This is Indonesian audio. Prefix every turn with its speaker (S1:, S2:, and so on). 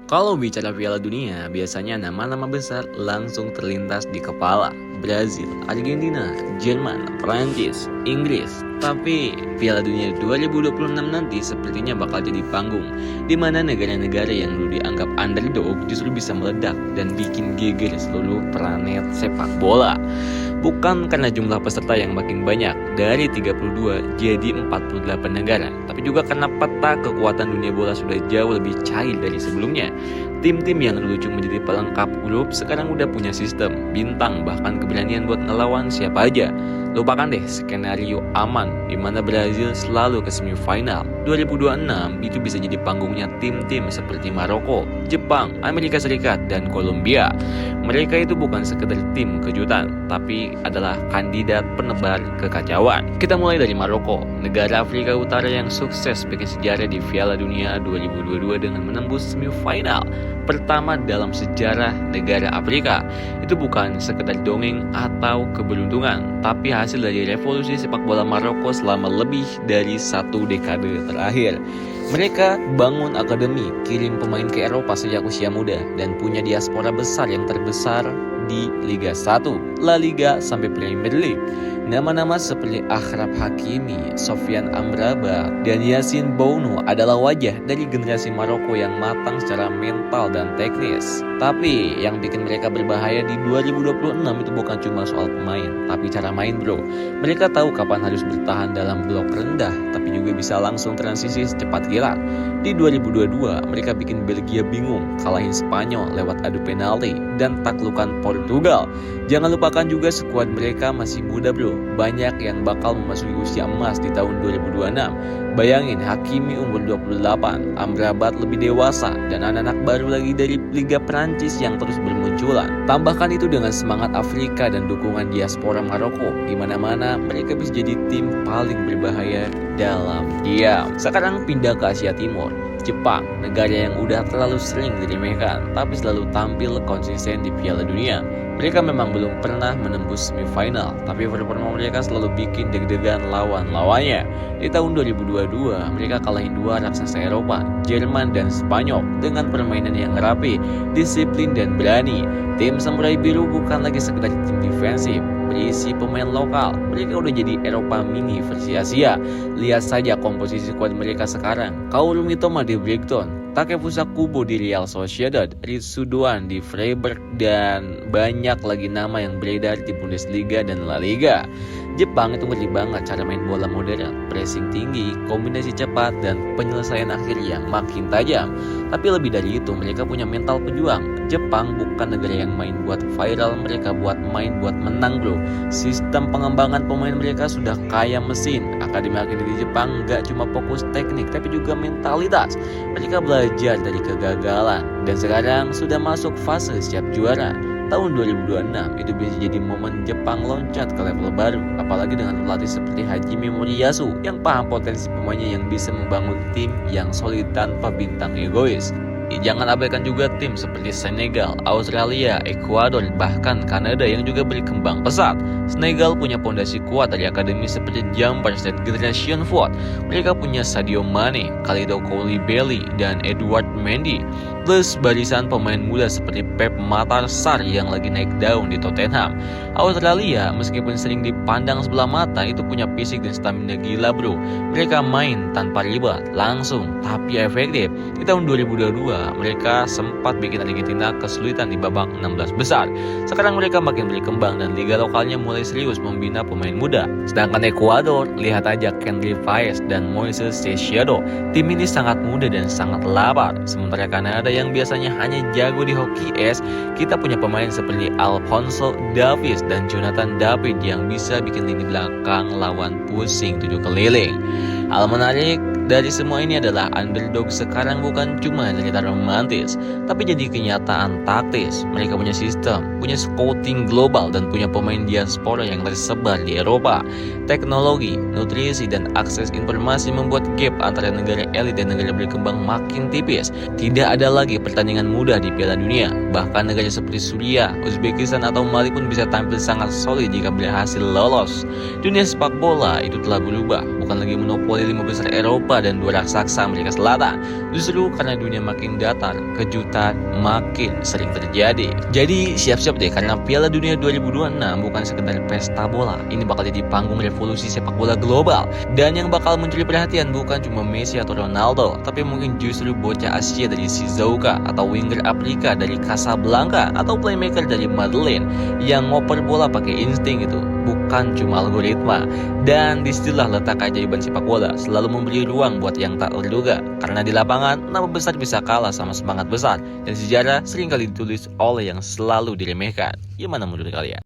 S1: Kalau bicara Piala Dunia, biasanya nama-nama besar langsung terlintas di kepala. Brazil, Argentina, Jerman, Prancis, Inggris. Tapi Piala Dunia 2026 nanti sepertinya bakal jadi panggung di mana negara-negara yang dulu dianggap underdog justru bisa meledak dan bikin geger seluruh planet sepak bola. Bukan karena jumlah peserta yang makin banyak dari 32 jadi 48 negara, tapi juga karena peta kekuatan dunia bola sudah jauh lebih cair dari sebelumnya. Tim-tim yang dulu cuma jadi pelengkap grup sekarang udah punya sistem, bintang, bahkan keberanian buat ngelawan siapa aja. Lupakan deh skenario aman di mana Brazil selalu ke semifinal. 2026 itu bisa jadi panggungnya tim-tim seperti Maroko, Jepang, Amerika Serikat, dan Kolombia. Mereka itu bukan sekedar tim kejutan, tapi adalah kandidat penebar kekacauan. Kita mulai dari Maroko, negara Afrika Utara yang sukses bikin sejarah di Piala Dunia 2022 dengan menembus semifinal pertama dalam sejarah negara Afrika. Itu bukan sekedar dongeng atau keberuntungan, tapi hasil dari revolusi sepak bola Maroko selama lebih dari 1 dekade terakhir. Mereka bangun akademi, kirim pemain ke Eropa sejak usia muda, dan punya diaspora besar yang terbesar di Liga 1, La Liga, sampai Premier League. Nama-nama seperti Achraf Hakimi, Sofiane Amrabat, dan Yassine Bounou adalah wajah dari generasi Maroko yang matang secara mental dan teknis. Tapi yang bikin mereka berbahaya di 2026 itu bukan cuma soal pemain, tapi cara main bro. Mereka tahu kapan harus bertahan dalam blok rendah, tapi juga bisa langsung transisi secepat kilat. Di 2022, mereka bikin Belgia bingung, kalahin Spanyol lewat adu penalti, dan taklukan Portugal. Jangan lupakan juga skuad mereka masih muda bro. Banyak yang bakal memasuki usia emas di tahun 2026. Bayangin Hakimi umur 28, Amrabat lebih dewasa, dan anak-anak baru lagi dari Liga Prancis yang terus bermunculan. Tambahkan itu dengan semangat Afrika dan dukungan diaspora Maroko. Di mana-mana mereka bisa jadi tim paling berbahaya dalam diam. Sekarang pindah ke Asia Timur. Jepang, negara yang udah terlalu sering diremehkan, tapi selalu tampil konsisten di Piala Dunia. Mereka memang belum pernah menembus semifinal, tapi performa mereka selalu bikin deg-degan lawan-lawannya. Di tahun 2022, mereka kalahin 2 raksasa Eropa, Jerman dan Spanyol, dengan permainan yang rapi, disiplin dan berani. Tim Samurai Biru bukan lagi sekedar tim defensif, berisi pemain lokal. Mereka udah jadi Eropa mini versi Asia. Lihat saja komposisi skuad mereka sekarang. Kaoru Mitoma di Brighton, Takefusa Kubo di Real Sociedad, Ritsu Doan di Freiburg, dan banyak lagi nama yang beredar di Bundesliga dan La Liga. Jepang itu ngeri banget cara main bola modern, pressing tinggi, kombinasi cepat, dan penyelesaian akhir yang makin tajam. Tapi lebih dari itu, mereka punya mental pejuang. Jepang bukan negara yang main buat viral, mereka main buat menang bro. Sistem pengembangan pemain mereka sudah kaya mesin. Akademi di Jepang gak cuma fokus teknik, tapi juga mentalitas. Mereka belajar dari kegagalan, dan sekarang sudah masuk fase siap juara. Tahun 2026 itu bisa jadi momen Jepang loncat ke level baru, apalagi dengan pelatih seperti Hajime Moriyasu yang paham potensi pemainnya yang bisa membangun tim yang solid tanpa bintang egois. Jangan abaikan juga tim seperti Senegal, Australia, Ekuador, bahkan Kanada yang juga berkembang pesat. Senegal punya pondasi kuat dari akademi seperti Jumpers dan Generation Foot. Mereka punya Sadio Mane, Kalidou Koulibaly, dan Edouard Mendy. Plus barisan pemain muda seperti Pep Matar Sarr yang lagi naik daun di Tottenham. Australia meskipun sering dipandang sebelah mata itu punya fisik dan stamina gila bro. Mereka main tanpa ribet, langsung tapi efektif. Di tahun 2022 mereka sempat bikin Argentina kesulitan di babak 16 besar. Sekarang mereka makin berkembang dan liga lokalnya mulai serius membina pemain muda. Sedangkan Ekuador, lihat aja Kendry Faes dan Moises Caicedo. Tim ini sangat muda dan sangat lapar. Sementara Kanada yang biasanya hanya jago di hoki es, kita punya pemain seperti Alphonso Davies dan Jonathan David yang bisa bikin lini belakang lawan pusing 7 keliling. Hal menarik dari semua ini adalah underdog sekarang bukan cuma cerita romantis, tapi jadi kenyataan taktis. Mereka punya sistem, punya scouting global, dan punya pemain diaspora yang tersebar di Eropa. Teknologi, nutrisi, dan akses informasi membuat gap antara negara elit dan negara berkembang makin tipis. Tidak ada lagi pertandingan mudah di Piala Dunia. Bahkan negara seperti Suriah, Uzbekistan, atau Mali pun bisa tampil sangat solid jika berhasil lolos. Dunia sepak bola itu telah berubah, bukan lagi monopoli 5 besar Eropa dan 2 raksasa Amerika Selatan. Justru karena dunia makin datar, kejutan makin sering terjadi. Jadi siap-siap deh, karena Piala Dunia 2026 bukan sekedar pesta bola. Ini bakal jadi panggung revolusi sepak bola global. Dan yang bakal mencuri perhatian bukan cuma Messi atau Ronaldo, tapi mungkin justru bocah Asia dari Shizuoka, atau winger Afrika dari Casablanca, atau playmaker dari Madeleine yang ngoper bola pakai insting itu, bukan cuma algoritma. Dan disitulah letak keajaiban sepak bola, selalu memberi ruang buat yang tak terduga. Karena di lapangan, nama besar bisa kalah sama semangat besar, dan sejarah seringkali ditulis oleh yang selalu diremehkan. Gimana menurut kalian?